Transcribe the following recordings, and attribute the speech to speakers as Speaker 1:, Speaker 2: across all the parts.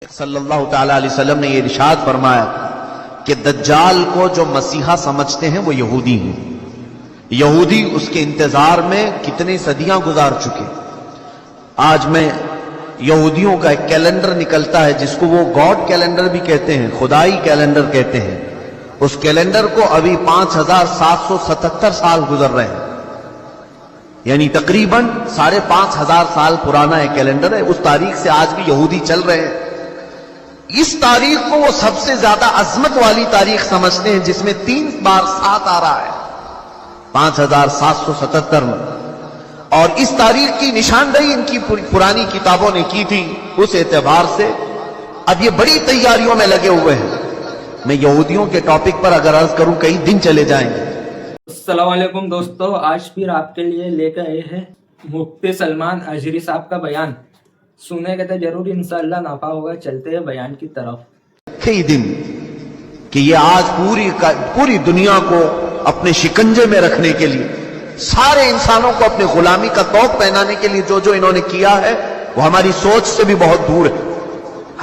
Speaker 1: صلی اللہ تعالی علیہ وسلم نے یہ ارشاد فرمایا کہ دجال کو جو مسیحا سمجھتے ہیں وہ یہودی ہیں. یہودی اس کے انتظار میں کتنی صدیاں گزار چکے. آج میں یہودیوں کا ایک کیلنڈر نکلتا ہے جس کو وہ گاڈ کیلنڈر بھی کہتے ہیں, خدائی کیلنڈر کہتے ہیں. اس کیلنڈر کو ابھی 5777 سال گزر رہے ہیں, یعنی تقریباً 5500 سال پرانا ایک کیلنڈر ہے. اس تاریخ سے آج بھی یہودی چل رہے ہیں. اس تاریخ کو وہ سب سے زیادہ عظمت والی تاریخ سمجھتے ہیں جس میں 3 بار 7 آ رہا ہے 5777 میں. اور اس تاریخ کی نشاندہی ان کی پرانی کتابوں نے کی تھی. اس اعتبار سے اب یہ بڑی تیاریوں میں لگے ہوئے ہیں. میں یہودیوں کے ٹاپک پر اگر عرض کروں کئی دن چلے جائیں گے.
Speaker 2: السلام علیکم دوستو, آج پھر آپ کے لیے لے کر آئے ہیں مفتی سلمان اجری صاحب کا بیان. سنے گے تو ضرور انشاءاللہ نفع ہوگا. چلتے ہیں بیان کی طرف.
Speaker 1: کئی دن کہ یہ آج پوری دنیا کو اپنے شکنجے میں رکھنے کے لیے, سارے انسانوں کو اپنے غلامی کا طوق پہنانے کے لیے جو انہوں نے کیا ہے وہ ہماری سوچ سے بھی بہت دور ہے.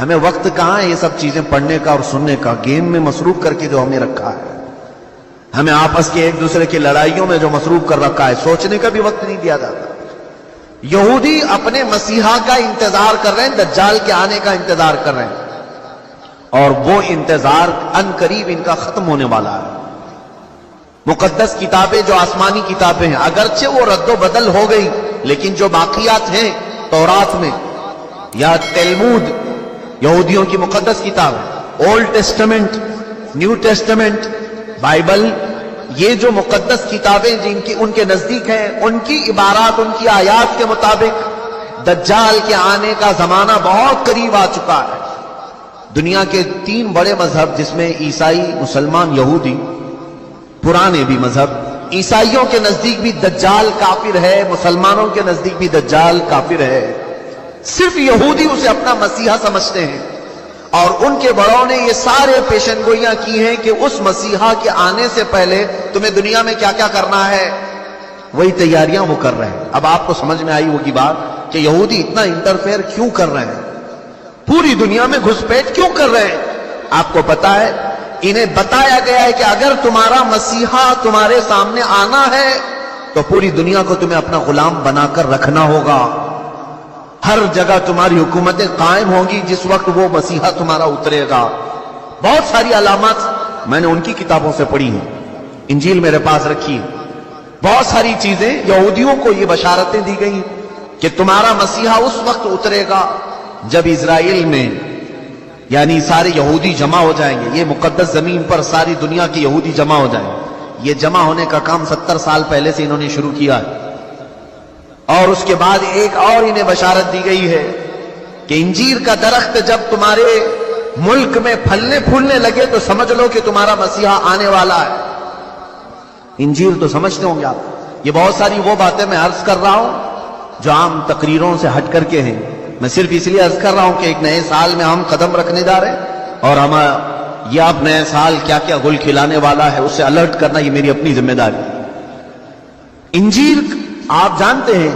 Speaker 1: ہمیں وقت کہاں ہے یہ سب چیزیں پڑھنے کا اور سننے کا. گیم میں مصروف کر کے جو ہمیں رکھا ہے, ہمیں آپس کے ایک دوسرے کی لڑائیوں میں جو مصروف کر رکھا ہے, سوچنے کا بھی وقت نہیں دیا جاتا. یہودی اپنے مسیحا کا انتظار کر رہے ہیں, دجال کے آنے کا انتظار کر رہے ہیں, اور وہ انتظار ان قریب ان کا ختم ہونے والا ہے. مقدس کتابیں جو آسمانی کتابیں ہیں اگرچہ وہ رد و بدل ہو گئی, لیکن جو باقیات ہیں تورات میں یا تلمود, یہودیوں کی مقدس کتاب ہے, old testament, new testament, Bible, یہ جو مقدس کتابیں جن کی ان کے نزدیک ہیں, ان کی عبارات, ان کی آیات کے مطابق دجال کے آنے کا زمانہ بہت قریب آ چکا ہے. دنیا کے 3 بڑے مذہب جس میں عیسائی, مسلمان, یہودی, پرانے بھی مذہب, عیسائیوں کے نزدیک بھی دجال کافر ہے, مسلمانوں کے نزدیک بھی دجال کافر ہے. صرف یہودی اسے اپنا مسیحا سمجھتے ہیں, اور ان کے بڑوں نے یہ سارے پیشن گوئیاں کی ہیں کہ اس مسیحا کے آنے سے پہلے تمہیں دنیا میں کیا کیا کرنا ہے, وہی تیاریاں وہ کر رہے ہیں. اب آپ کو سمجھ میں آئی ہوگی بات کہ یہودی اتنا انٹرفیئر کیوں کر رہے ہیں, پوری دنیا میں گھسپیٹ کیوں کر رہے ہیں. آپ کو پتا ہے, انہیں بتایا گیا ہے کہ اگر تمہارا مسیحا تمہارے سامنے آنا ہے تو پوری دنیا کو تمہیں اپنا غلام بنا کر رکھنا ہوگا. ہر جگہ تمہاری حکومتیں قائم ہوں گی جس وقت وہ مسیحا تمہارا اترے گا. بہت ساری علامات میں نے ان کی کتابوں سے پڑھی ہیں, انجیل میرے پاس رکھی ہے. بہت ساری چیزیں یہودیوں کو یہ بشارتیں دی گئی کہ تمہارا مسیحا اس وقت اترے گا جب اسرائیل میں یعنی سارے یہودی جمع ہو جائیں گے. یہ مقدس زمین پر ساری دنیا کے یہودی جمع ہو جائیں گے. یہ جمع ہونے کا کام 70 سال پہلے سے انہوں نے شروع کیا ہے. اور اس کے بعد ایک اور انہیں بشارت دی گئی ہے کہ انجیر کا درخت جب تمہارے ملک میں پھلنے پھولنے لگے تو سمجھ لو کہ تمہارا مسیحا آنے والا ہے. انجیر تو سمجھتے ہوں گے آپ. یہ بہت ساری وہ باتیں میں عرض کر رہا ہوں جو عام تقریروں سے ہٹ کر کے ہیں. میں صرف اس لیے عرض کر رہا ہوں کہ ایک نئے سال میں ہم قدم رکھنے جا رہے ہیں, اور ہم یہ اب نئے سال کیا کیا گل کھلانے والا ہے اس سے الرٹ کرنا یہ میری اپنی ذمہ داری. انجیر آپ جانتے ہیں,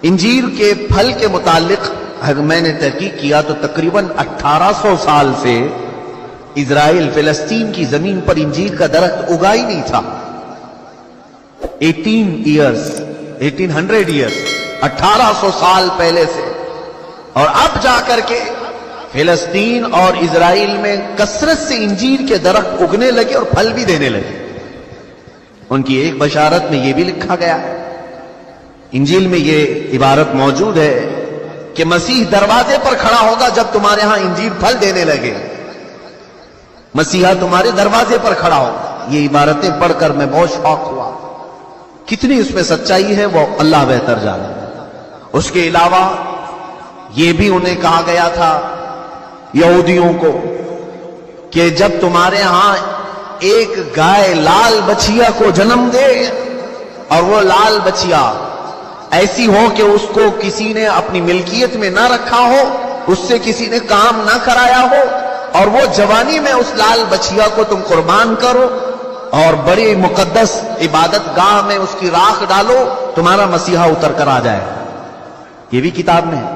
Speaker 1: انجیر کے پھل کے متعلق میں نے تحقیق کیا تو تقریباً 1800 سال سے اسرائیل فلسطین کی زمین پر انجیر کا درخت اگا ہی نہیں تھا. 1800 ایئرز 1800 سال پہلے سے, اور اب جا کر کے فلسطین اور اسرائیل میں کثرت سے انجیر کے درخت اگنے لگے اور پھل بھی دینے لگے. ان کی ایک بشارت میں یہ بھی لکھا گیا ہے, انجیل میں یہ عبارت موجود ہے کہ مسیح دروازے پر کھڑا ہوگا جب تمہارے ہاں انجیر پھل دینے لگے. مسیحا تمہارے دروازے پر کھڑا ہوگا. یہ عبارتیں پڑھ کر میں بہت شوق ہوا. کتنی اس میں سچائی ہے وہ اللہ بہتر جانے. اس کے علاوہ یہ بھی انہیں کہا گیا تھا یہودیوں کو کہ جب تمہارے ہاں ایک گائے لال بچیا کو جنم دے, اور وہ لال بچیا ایسی ہو کہ اس کو کسی نے اپنی ملکیت میں نہ رکھا ہو, اس سے کسی نے کام نہ کرایا ہو, اور وہ جوانی میں اس لال بچیا کو تم قربان کرو اور بڑی مقدس عبادت گاہ میں اس کی راکھ ڈالو, تمہارا مسیحا اتر کر آ جائے. یہ بھی کتاب میں ہے.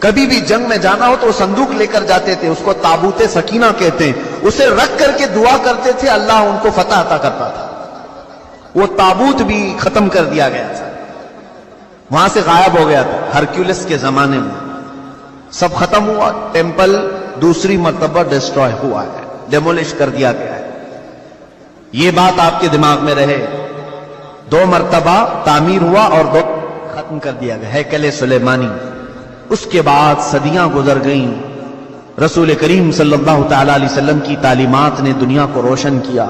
Speaker 1: کبھی بھی جنگ میں جانا ہو تو وہ صندوق لے کر جاتے تھے، اس کو تابوت سکینہ کہتے ہیں، اسے رکھ کر کے دعا کرتے تھے، اللہ ان کو فتح عطا کرتا تھا۔ وہ تابوت بھی ختم کر دیا گیا تھا، وہاں سے غائب ہو گیا تھا ہرکیولس کے زمانے میں، سب ختم ہوا، ٹیمپل دوسری مرتبہ ڈسٹروائے ہوا ہے، ڈیمولش کر دیا گیا ہے۔ یہ بات آپ کے دماغ میں رہے، 2 مرتبہ تعمیر ہوا اور 2 ختم کر دیا گیا، ہیکل سلیمانی۔ اس کے بعد صدیاں گزر گئیں، رسول کریم صلی اللہ تعالی علیہ وسلم کی تعلیمات نے دنیا کو روشن کیا،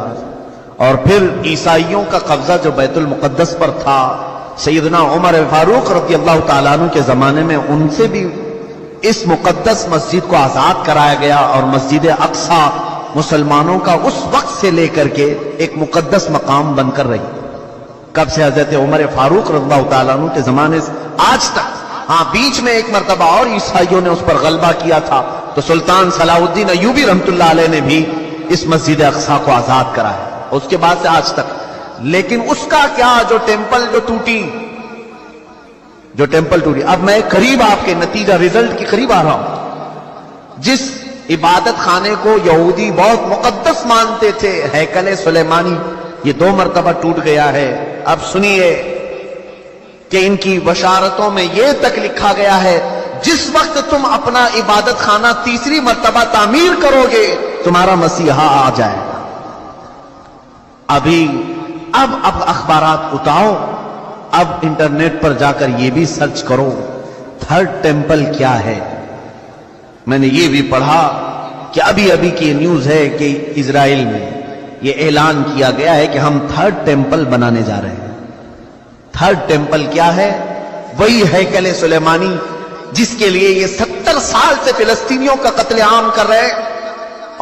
Speaker 1: اور پھر عیسائیوں کا قبضہ جو بیت المقدس پر تھا، سیدنا عمر فاروق رضی اللہ تعالیٰ عنہ کے زمانے میں ان سے بھی اس مقدس مسجد کو آزاد کرایا گیا، اور مسجد اقصی مسلمانوں کا اس وقت سے لے کر کے ایک مقدس مقام بن کر رہی۔ کب سے؟ حضرت عمر فاروق رضی اللہ تعالیٰ عنہ کے زمانے سے آج تک۔ ہاں، بیچ میں ایک مرتبہ اور عیسائیوں نے اس پر غلبہ کیا تھا، تو سلطان صلاح الدین ایوبی رحمۃ اللہ علیہ نے بھی اس مسجد اقصی کو آزاد کرایا، اس کے بعد سے آج تک۔ لیکن اس کا کیا، جو ٹیمپل ٹوٹی، اب میں قریب آپ کے نتیجہ رزلٹ کے قریب آ رہا ہوں۔ جس عبادت خانے کو یہودی بہت مقدس مانتے تھے، ہیکل سلیمانی، یہ 2 مرتبہ ٹوٹ گیا ہے۔ اب سنیے کہ ان کی بشارتوں میں یہ تک لکھا گیا ہے، جس وقت تم اپنا عبادت خانہ تیسری مرتبہ تعمیر کرو گے، تمہارا مسیحا آ جائے گا۔ اب اخبارات اٹھاؤ، اب انٹرنیٹ پر جا کر یہ بھی سرچ کرو، 3rd ٹیمپل کیا ہے۔ میں نے یہ بھی پڑھا کہ ابھی کی نیوز ہے کہ اسرائیل میں یہ اعلان کیا گیا ہے کہ ہم 3rd ٹیمپل بنانے جا رہے ہیں۔ 3rd ٹیمپل کیا ہے؟ وہی ہیکل سلیمانی جس کے لیے یہ 70 سال سے فلسطینیوں کا قتل عام کر رہے ہیں،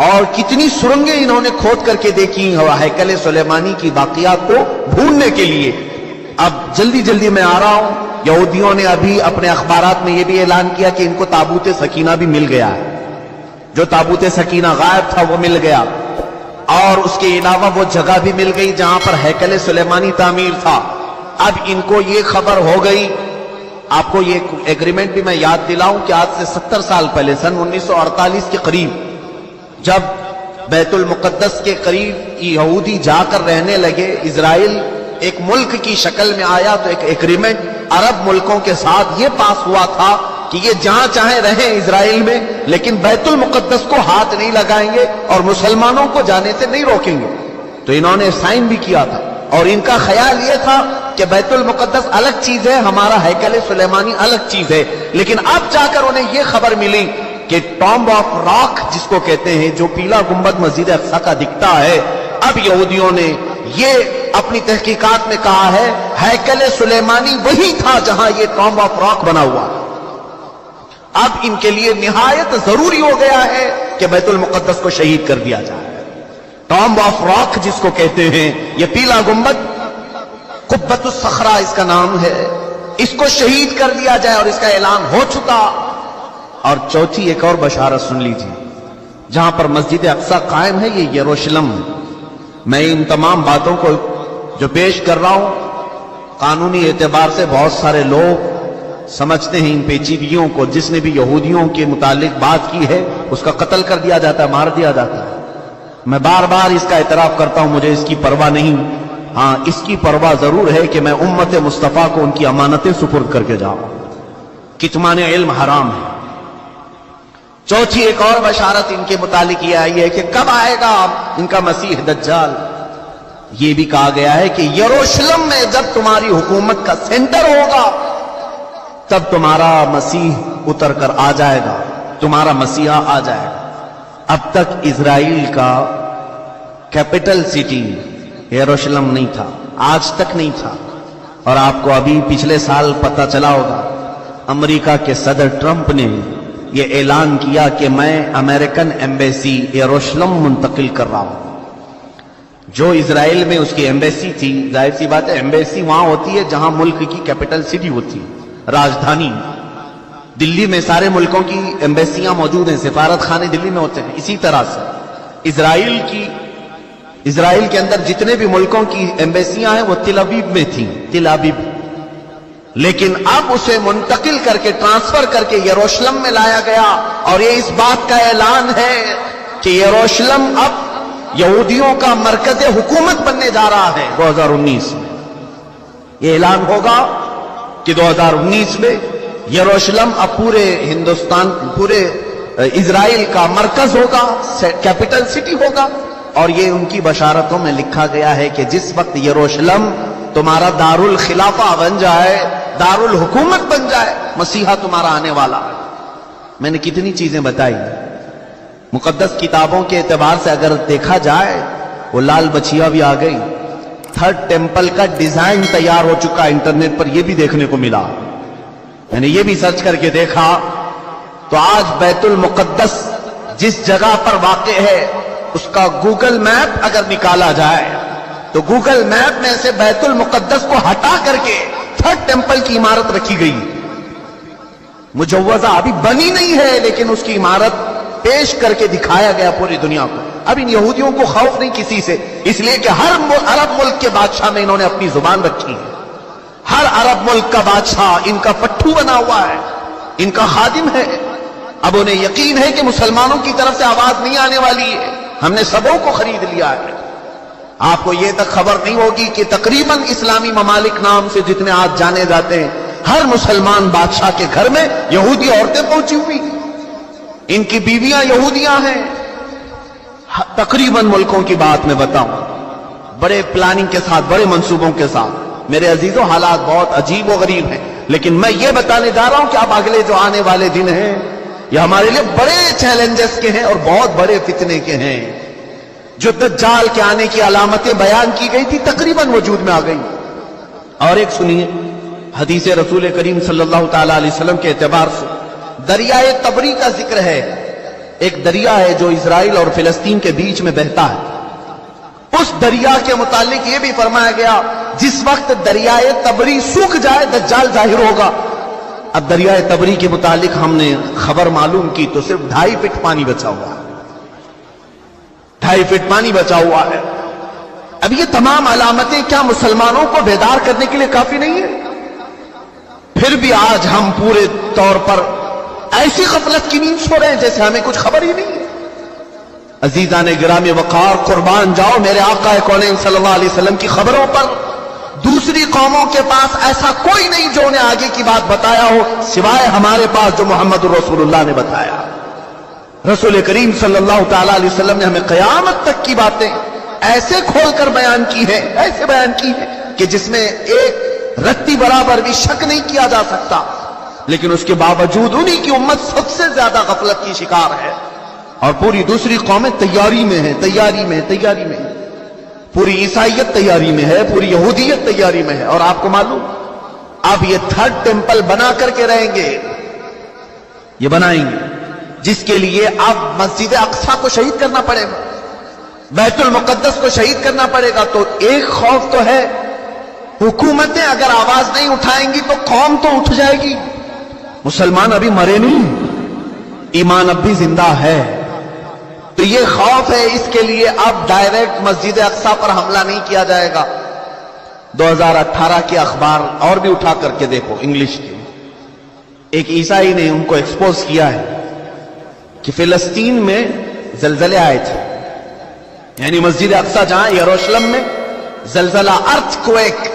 Speaker 1: اور کتنی سرنگیں انہوں نے کھود کر کے دیکھی ہیکل سلیمانی کی باقیات کو ڈھونڈنے کے لیے۔ اب جلدی میں آ رہا ہوں، یہودیوں نے ابھی اپنے اخبارات میں یہ بھی اعلان کیا کہ ان کو تابوت سکینہ بھی مل گیا ہے، جو تابوت سکینہ غائب تھا وہ مل گیا، اور اس کے علاوہ وہ جگہ بھی مل گئی جہاں پر ہیکل سلیمانی تعمیر تھا۔ اب ان کو یہ خبر ہو گئی، آپ کو یہ ایگریمنٹ بھی میں یاد دلاؤں کہ آج سے 70 سال پہلے، سن 1948 کے قریب، جب بیت المقدس کے قریب یہودی جا کر رہنے لگے، اسرائیل ایک ملک کی شکل میں آیا، تو ایک ایگریمنٹ عرب ملکوں کے ساتھ یہ پاس ہوا تھا کہ یہ جہاں چاہیں رہیں اسرائیل میں، لیکن بیت المقدس کو ہاتھ نہیں لگائیں گے اور مسلمانوں کو جانے سے نہیں روکیں گے۔ تو انہوں نے سائن بھی کیا تھا، اور ان کا خیال یہ تھا کہ بیت المقدس الگ چیز ہے، ہمارا ہیکل سلیمانی الگ چیز ہے۔ لیکن اب جا کر انہیں یہ خبر ملی کہ ٹامب آف راک جس کو کہتے ہیں، جو پیلا گنبد مسجد اقصی کا دکھتا ہے، اب یہودیوں نے یہ اپنی تحقیقات میں کہا ہے ہیکل سلیمانی وہی تھا جہاں یہ ٹامب آف راک بنا ہوا۔ اب ان کے لیے نہایت ضروری ہو گیا ہے کہ بیت المقدس کو شہید کر دیا جائے۔ ٹامب آف راک جس کو کہتے ہیں، یہ پیلا گنبد، قبۃ الصخرہ اس کا نام ہے، اس کو شہید کر دیا جائے، اور اس کا اعلان ہو چکا۔ اور چوتھی ایک اور بشارت سن لیجیے، جہاں پر مسجد اقصی قائم ہے، یہ یروشلم۔ میں ان تمام باتوں کو جو پیش کر رہا ہوں، قانونی اعتبار سے بہت سارے لوگ سمجھتے ہیں ان پیچیدگیوں کو، جس نے بھی یہودیوں کے متعلق بات کی ہے اس کا قتل کر دیا جاتا ہے، مار دیا جاتا ہے۔ میں بار بار اس کا اعتراف کرتا ہوں، مجھے اس کی پرواہ نہیں۔ ہاں، اس کی پرواہ ضرور ہے کہ میں امت مصطفیٰ کو ان کی امانتیں سپرد کر کے جاؤں۔ کتمان علم حرام ہے۔ چوتھی ایک اور بشارت ان کے متعلق یہ آئی ہے کہ کب آئے گا ان کا مسیح دجال۔ یہ بھی کہا گیا ہے کہ یروشلم میں جب تمہاری حکومت کا سینٹر ہوگا، تب تمہارا مسیح اتر کر آ جائے گا، تمہارا مسیحا آ جائے گا۔ اب تک اسرائیل کا کیپٹل سٹی یروشلم نہیں تھا، آج تک نہیں تھا۔ اور آپ کو ابھی پچھلے سال پتہ چلا ہوگا، امریکہ کے صدر ٹرمپ نے یہ اعلان کیا کہ میں امریکن ایمبیسی یروشلم منتقل کر رہا ہوں۔ جو اسرائیل میں اس کی ایمبیسی تھی، ظاہر سی بات ہے ایمبیسی وہاں ہوتی ہے جہاں ملک کی کیپٹل سٹی ہوتی ہے، راجدھانی۔ دلی میں سارے ملکوں کی ایمبیسیاں موجود ہیں، سفارت خانے دلی میں ہوتے ہیں۔ اسی طرح سے اسرائیل کے اندر جتنے بھی ملکوں کی ایمبیسیاں ہیں وہ تل ابیب میں تھیں، تل ابیب۔ لیکن اب اسے منتقل کر کے ٹرانسفر کر کے یروشلم میں لایا گیا، اور یہ اس بات کا اعلان ہے کہ یروشلم اب یہودیوں کا مرکز حکومت بننے جا رہا ہے 2019 میں۔ یہ اعلان ہوگا کہ 2019 میں یروشلم اب پورے ہندوستان، پورے اسرائیل کا مرکز ہوگا، کیپٹل سٹی ہوگا۔ اور یہ ان کی بشارتوں میں لکھا گیا ہے کہ جس وقت یروشلم تمہارا دارالخلافہ بن جائے، دارالحکومت بن جائے، مسیحا تمہارا آنے والا ہے۔ میں نے کتنی چیزیں بتائی، مقدس کتابوں کے اعتبار سے اگر دیکھا جائے، وہ لال بچیا بھی آ گئی، تھرڈ ٹیمپل کا ڈیزائن تیار ہو چکا، انٹرنیٹ پر یہ بھی دیکھنے کو ملا، میں نے یہ بھی سرچ کر کے دیکھا۔ تو آج بیت المقدس جس جگہ پر واقع ہے، اس کا گوگل میپ اگر نکالا جائے تو گوگل میپ میں سے بیت المقدس کو ہٹا کر کے تھرڈ ٹیمپل کی عمارت رکھی گئی، مجوزہ ابھی بنی نہیں ہے، لیکن اس کی عمارت پیش کر کے دکھایا گیا پوری دنیا کو۔ اب ان یہودیوں کو خوف نہیں کسی سے، اس لیے کہ ہر عرب ملک کے بادشاہ میں انہوں نے اپنی زبان رکھی ہے، ہر عرب ملک کا بادشاہ ان کا پٹھو بنا ہوا ہے، ان کا خادم ہے۔ اب انہیں یقین ہے کہ مسلمانوں کی طرف سے آواز نہیں آنے والی ہے، ہم نے سبوں کو خرید لیا ہے۔ آپ کو یہ تک خبر نہیں ہوگی کہ تقریباً اسلامی ممالک نام سے جتنے آج جانے جاتے ہیں، ہر مسلمان بادشاہ کے گھر میں یہودی عورتیں پہنچی ہوئی، ان کی بیویاں یہودیاں ہیں۔ تقریباً ملکوں کی بات میں بتاؤں، بڑے پلاننگ کے ساتھ، بڑے منصوبوں کے ساتھ۔ میرے عزیزوں، حالات بہت عجیب و غریب ہیں، لیکن میں یہ بتانے جا رہا ہوں کہ اب اگلے جو آنے والے دن ہیں، یہ ہمارے لیے بڑے چیلنجز کے ہیں اور بہت بڑے فتنے کے ہیں۔ جو دجال کے آنے کی علامتیں بیان کی گئی تھی تقریباً وجود میں آ گئی۔ اور ایک سنیے، حدیث رسول کریم صلی اللہ تعالی علیہ وسلم کے اعتبار سے دریائے تبری کا ذکر ہے۔ ایک دریا ہے جو اسرائیل اور فلسطین کے بیچ میں بہتا ہے۔ اس دریا کے متعلق یہ بھی فرمایا گیا، جس وقت دریائے تبری سوکھ جائے دجال ظاہر ہوگا۔ اب دریائے تبری کے متعلق ہم نے خبر معلوم کی تو صرف 2.5 فٹ پانی بچا ہوا ہے، 2.5 فٹ پانی بچا ہوا ہے۔ اب یہ تمام علامتیں کیا مسلمانوں کو بیدار کرنے کے لیے کافی نہیں ہے؟ پھر بھی آج ہم پورے طور پر ایسی غفلت کی نیند سو رہے ہیں جیسے ہمیں کچھ خبر ہی نہیں ہے۔ عزیزان گرامی وقار، قربان جاؤ میرے آقا کونین صلی اللہ علیہ وسلم کی خبروں پر۔ دوسری قوموں کے پاس ایسا کوئی نہیں جو انہیں آگے کی بات بتایا ہو، سوائے ہمارے پاس جو محمد رسول اللہ نے بتایا۔ رسول کریم صلی اللہ تعالی علیہ وسلم نے ہمیں قیامت تک کی باتیں ایسے کھول کر بیان کی ہے، ایسے بیان کی ہے کہ جس میں ایک رتی برابر بھی شک نہیں کیا جا سکتا، لیکن اس کے باوجود انہی کی امت سب سے زیادہ غفلت کی شکار ہے، اور پوری دوسری قومیں تیاری میں ہیں، تیاری میں ہیں۔ پوری عیسائیت تیاری میں ہے، پوری یہودیت تیاری میں ہے۔ اور آپ کو معلوم، اب یہ تھرڈ ٹیمپل بنا کر کے رہیں گے، یہ بنائیں گے، جس کے لیے اب مسجد اقصی کو شہید کرنا پڑے گا، بیت المقدس کو شہید کرنا پڑے گا۔ تو ایک خوف تو ہے، حکومتیں اگر آواز نہیں اٹھائیں گی تو قوم تو اٹھ جائے گی۔ مسلمان ابھی مرے نہیں، ایمان اب بھی زندہ ہے۔ تو یہ خوف ہے، اس کے لیے اب ڈائریکٹ مسجد اقصی پر حملہ نہیں کیا جائے گا۔ 2018 کے اخبار اور بھی اٹھا کر کے دیکھو، انگلش کے، ایک عیسائی نے ان کو ایکسپوز کیا ہے کہ فلسطین میں زلزلے آئے تھے، یعنی مسجد اقصی جہاں یروشلم میں زلزلہ، ارتھ کویک،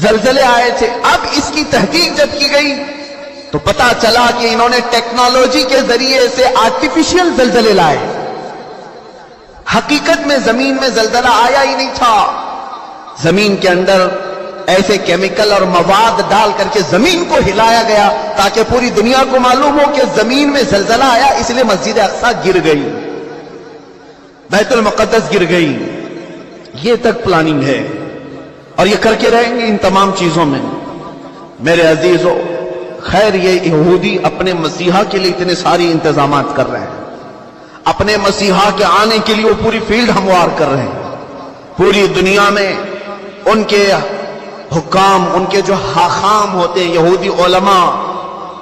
Speaker 1: زلزلے آئے تھے۔ اب اس کی تحقیق جب کی گئی تو پتا چلا کہ انہوں نے ٹیکنالوجی کے ذریعے سے آرٹیفیشل زلزلے لائے، حقیقت میں زمین میں زلزلہ آیا ہی نہیں تھا۔ زمین کے اندر ایسے کیمیکل اور مواد ڈال کر کے زمین کو ہلایا گیا تاکہ پوری دنیا کو معلوم ہو کہ زمین میں زلزلہ آیا، اس لیے مسجد اقصی گر گئی، بیت المقدس گر گئی۔ یہ تک پلاننگ ہے، اور یہ کر کے رہیں گے ان تمام چیزوں میں۔ میرے عزیزو، خیر یہ یہودی اپنے مسیحا کے لیے اتنے ساری انتظامات کر رہے ہیں، اپنے مسیحا کے آنے کے لیے وہ پوری فیلڈ ہموار کر رہے ہیں۔ پوری دنیا میں ان کے حکام، ان کے جو حاخام ہوتے ہیں یہودی علماء،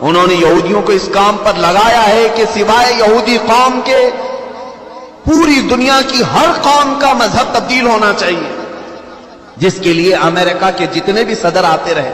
Speaker 1: انہوں نے یہودیوں کو اس کام پر لگایا ہے کہ سوائے یہودی قوم کے پوری دنیا کی ہر قوم کا مذہب تبدیل ہونا چاہیے، جس کے لیے امریکہ کے جتنے بھی صدر آتے رہے،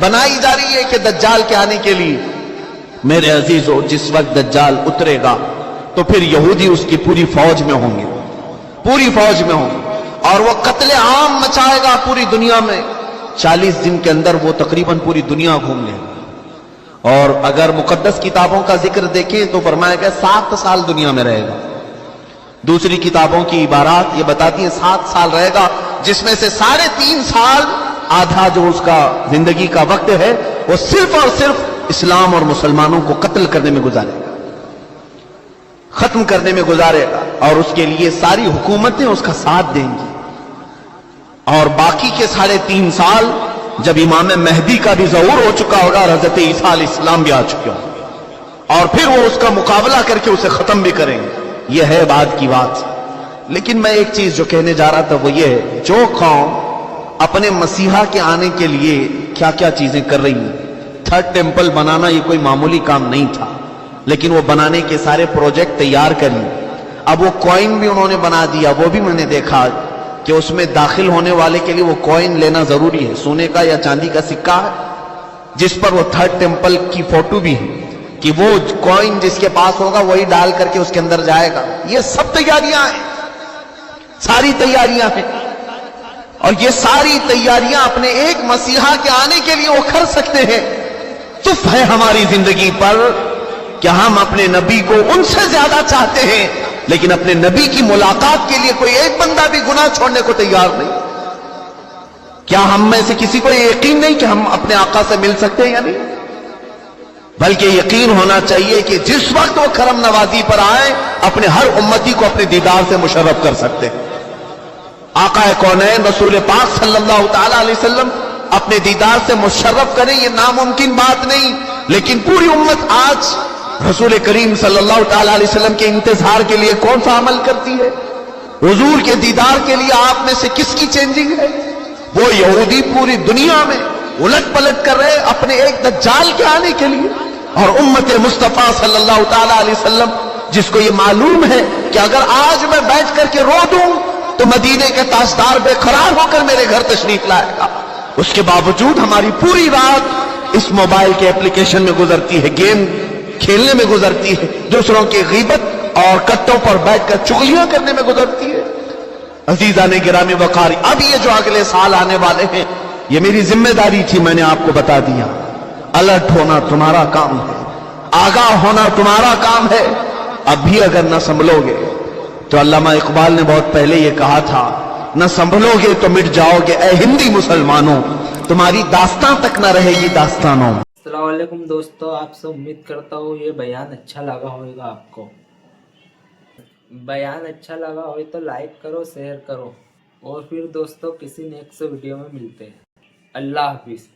Speaker 1: بنائی جا رہی ہے کہ دجال کے آنے کے لیے میرے عزیزو جس وقت دجال اترے گا تو پھر یہودی اس کی پوری فوج میں ہوں گے، پوری فوج میں ہوں گے، اور وہ قتل عام مچائے گا پوری دنیا میں۔ 40 دن کے اندر وہ تقریباً پوری دنیا گھوم لے گا، اور اگر مقدس کتابوں کا ذکر دیکھیں تو فرمایا گیا 7 سال دنیا میں رہے گا۔ دوسری کتابوں کی عبارات یہ بتاتی ہیں 7 سال رہے گا، جس میں سے 3.5 سال آدھا جو اس کا زندگی کا وقت ہے وہ صرف اور صرف اسلام اور مسلمانوں کو قتل کرنے میں گزارے گا، ختم کرنے میں گزارے گا، اور اس کے لیے ساری حکومتیں اس کا ساتھ دیں گی۔ اور باقی کے 3.5 سال جب امام مہدی کا بھی ظہور ہو چکا ہوگا اور حضرت عیسیٰ علیہ السلام بھی آ چکے ہوں گے، اور پھر وہ اس کا مقابلہ کر کے اسے ختم بھی کریں گے۔ یہ ہے بعد کی بات۔ لیکن میں ایک چیز جو کہنے جا رہا تھا وہ یہ ہے، جو قوم اپنے مسیحا کے آنے کے لیے کیا کیا چیزیں کر رہی ہیں، 3rd ٹیمپل بنانا یہ کوئی معمولی کام نہیں تھا، لیکن وہ بنانے کے سارے پروجیکٹ تیار کر لیے۔ اب وہ کوئن بھی انہوں نے بنا دیا، وہ بھی میں نے دیکھا کہ اس میں داخل ہونے والے کے لیے وہ کوئن لینا ضروری ہے، سونے کا یا چاندی کا سکہ ہے جس پر وہ 3rd ٹیمپل کی فوٹو بھی ہے کہ وہ کوئن جس کے پاس ہوگا وہی ڈال کر کے اس کے اندر جائے گا۔ یہ سب تیاریاں ہیں، ساری تیاریاں ہیں، اور یہ ساری تیاریاں اپنے ایک مسیحا کے آنے کے لیے وہ کر سکتے ہیں۔ تف ہے ہماری زندگی پر کہ ہم اپنے نبی کو ان سے زیادہ چاہتے ہیں، لیکن اپنے نبی کی ملاقات کے لیے کوئی ایک بندہ بھی گناہ چھوڑنے کو تیار نہیں۔ کیا ہم میں سے کسی کو یہ یقین نہیں کہ ہم اپنے آقا سے مل سکتے ہیں یا نہیں؟ بلکہ یقین ہونا چاہیے کہ جس وقت وہ کرم نوازی پر آئے اپنے ہر امتی کو اپنے دیدار سے مشرف کر سکتے ہیں۔ آقا کونین رسول پاک صلی اللہ تعالی علیہ وسلم اپنے دیدار سے مشرف کریں، یہ ناممکن بات نہیں، لیکن پوری امت آج رسول کریم صلی اللہ تعالی علیہ وسلم کے انتظار کے لیے کون سا عمل کرتی ہے؟ حضور کے دیدار کے لیے آپ میں سے کس کی چینجنگ ہے؟ وہ یہودی پوری دنیا میں الٹ پلٹ کر رہے اپنے ایک دجال کے آنے کے لیے، اور امت مصطفیٰ صلی اللہ تعالی علیہ وسلم جس کو یہ معلوم ہے کہ اگر آج میں بیٹھ کر کے رو دوں تو مدینے کے تاجدار بے قرار ہو کر میرے گھر تشریف لائے گا، اس کے باوجود ہماری پوری رات اس موبائل کے اپلیکیشن میں گزرتی ہے، گیم کھیلنے میں گزرتی ہے، دوسروں کی غیبت اور کٹوں پر بیٹھ کر چغلیاں کرنے میں گزرتی ہے۔ عزیزان گرامی وقار، اب یہ جو اگلے سال آنے والے ہیں یہ میری ذمہ داری تھی، میں نے آپ کو بتا دیا۔ الرٹ ہونا تمہارا کام ہے، آگاہ ہونا تمہارا کام ہے۔ اب بھی اگر نہ سنبھلو گے تو علامہ اقبال نے بہت پہلے یہ کہا تھا، نہ سنبھلو گے تو مٹ جاؤ گے اے ہندی مسلمانوں، تمہاری داستان تک نہ رہے گی داستانوں۔
Speaker 2: السلام علیکم دوستو، آپ سے امید کرتا ہوں یہ بیان اچھا لگا ہوگا آپ کو۔ بیان اچھا لگا ہوئے تو لائک کرو، شیئر کرو، اور پھر دوستو کسی نیکسٹ ویڈیو میں ملتے ہیں۔ اللہ حافظ۔